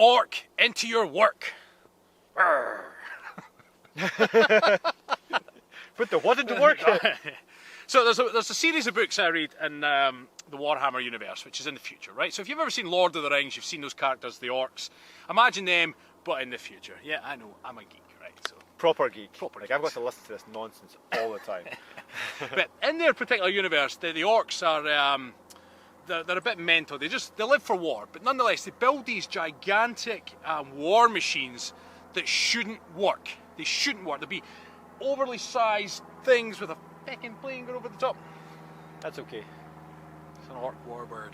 orc into your work. Put the what into work? So there's a series of books I read in the Warhammer universe, which is in the future, right? So if you've ever seen Lord of the Rings, you've seen those characters, the orcs. Imagine them, but in the future. Yeah, I know, I'm a geek, right? So Proper geek. Proper Like, I've got to listen to this nonsense all the time. but in their particular universe, the orcs are they're a bit mental. They live for war, but nonetheless they build these gigantic war machines that shouldn't work. They shouldn't work. They'll be overly sized things with a fucking plane going over the top. That's okay. It's an orc warbird.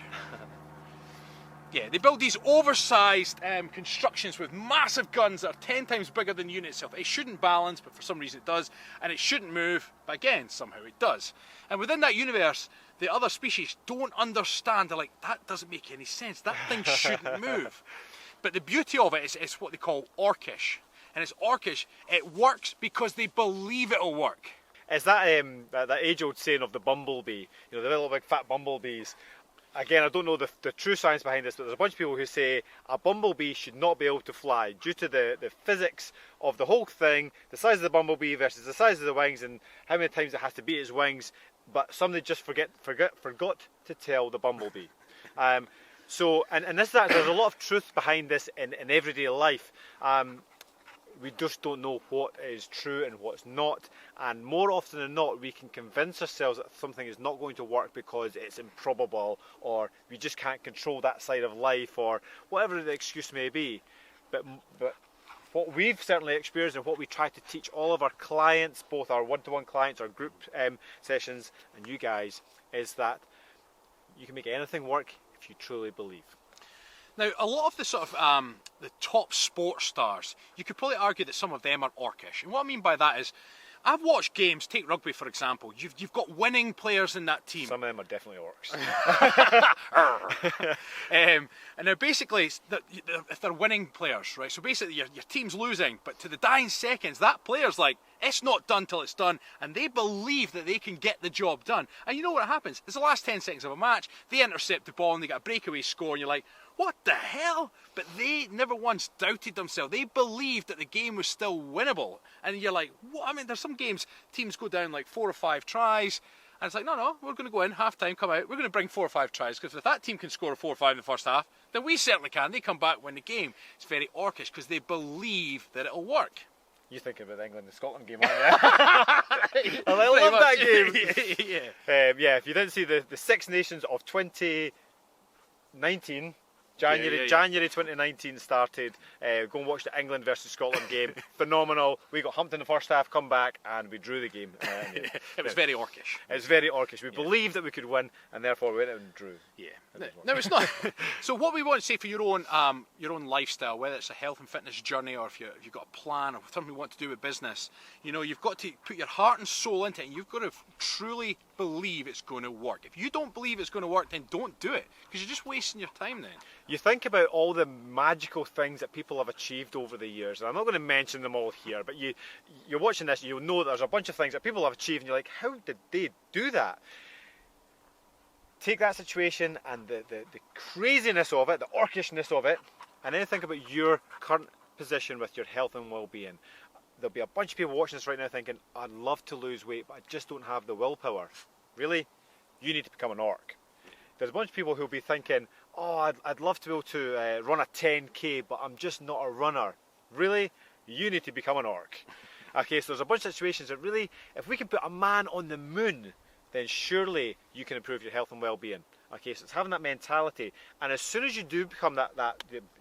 Yeah, they build these oversized constructions with massive guns that are 10 times bigger than the unit itself. It shouldn't balance, but for some reason it does, and it shouldn't move, but again, somehow it does. And within that universe, the other species don't understand. They're like, that doesn't make any sense. That thing shouldn't move. But the beauty of it is it's what they call orcish. And it's orcish, it works because they believe it'll work. Is that that age-old saying of the bumblebee? You know, the little big fat bumblebees. Again, I don't know the true science behind this, but there's a bunch of people who say a bumblebee should not be able to fly due to the physics of the whole thing, the size of the bumblebee versus the size of the wings and how many times it has to beat its wings, but somebody just forgot to tell the bumblebee. So, and this, there's a lot of truth behind this in everyday life. We just don't know what is true and what's not, and more often than not we can convince ourselves that something is not going to work because it's improbable, or we just can't control that side of life, or whatever the excuse may be. But what we've certainly experienced and what we try to teach all of our clients, both our one-to-one clients, our group sessions, and you guys, is that you can make anything work if you truly believe. Now, a lot of the sort of the top sports stars, you could probably argue that some of them are orcish. And what I mean by that is, I've watched games, take rugby for example, you've got winning players in that team. Some of them are definitely orcs. And now basically, if they're winning players, right, so basically your team's losing, but to the dying seconds, that player's like, it's not done till it's done, and they believe that they can get the job done. And you know what happens? It's the last 10 seconds of a match, they intercept the ball and they get a breakaway score, and you're like, what the hell? But they never once doubted themselves. They believed that the game was still winnable. And you're like, what? I mean, there's some games, teams go down like 4 or 5 tries, and it's like, no, we're going to go in, half time, come out, we're going to bring 4 or 5 tries, because if that team can score a 4 or 5 in the first half, then we certainly can. They come back, win the game. It's very orcish, because they believe that it'll work. You think about the England and Scotland game, aren't you? I love that game. Yeah, if you didn't see the Six Nations of 2019, January 2019 started. Go and watch the England versus Scotland game. Phenomenal. We got humped in the first half, come back, and we drew the game. It was very orcish. It was very orcish. We believed that we could win, and therefore we went out and drew. Yeah. No, it's not. So what we want to say for your own lifestyle, whether it's a health and fitness journey, or if you've got a plan or something you want to do with business, you know, you've got to put your heart and soul into it, and you've got to truly believe it's going to work. If you don't believe it's going to work, then don't do it, because you're just wasting your time then. You think about all the magical things that people have achieved over the years, and I'm not going to mention them all here, but you're watching this, you'll know there's a bunch of things that people have achieved, and you're like, how did they do that? Take that situation and the craziness of it, the orcishness of it, and then think about your current position with your health and well-being. There'll be a bunch of people watching this right now thinking, I'd love to lose weight, but I just don't have the willpower. Really? You need to become an orc. There's a bunch of people who'll be thinking, oh, I'd love to be able to run a 10k, but I'm just not a runner. Really? You need to become an orc. Okay, so there's a bunch of situations that really, if we can put a man on the moon, then surely you can improve your health and well-being. Okay, so it's having that mentality, and as soon as you do become that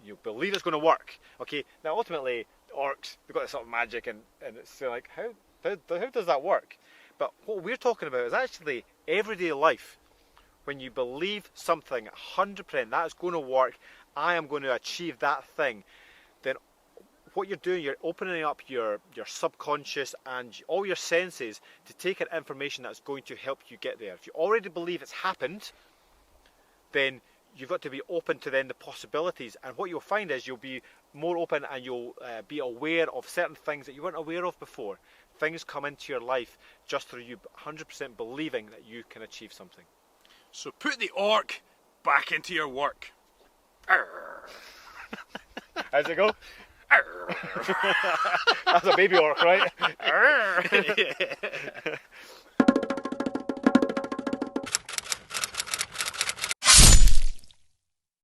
you believe it's going to work. Okay, now ultimately, orcs, they've got this sort of magic, and it's like, how does that work? But what we're talking about is actually everyday life. When you believe something 100% that is going to work, I am going to achieve that thing, then what you're doing, you're opening up your subconscious and all your senses to take in information that's going to help you get there. If you already believe it's happened, then you've got to be open to then the possibilities, and what you'll find is you'll be more open, and you'll be aware of certain things that you weren't aware of before. Things come into your life just through you 100% believing that you can achieve something. So put the orc back into your work. How's it go? That's a baby orc, right?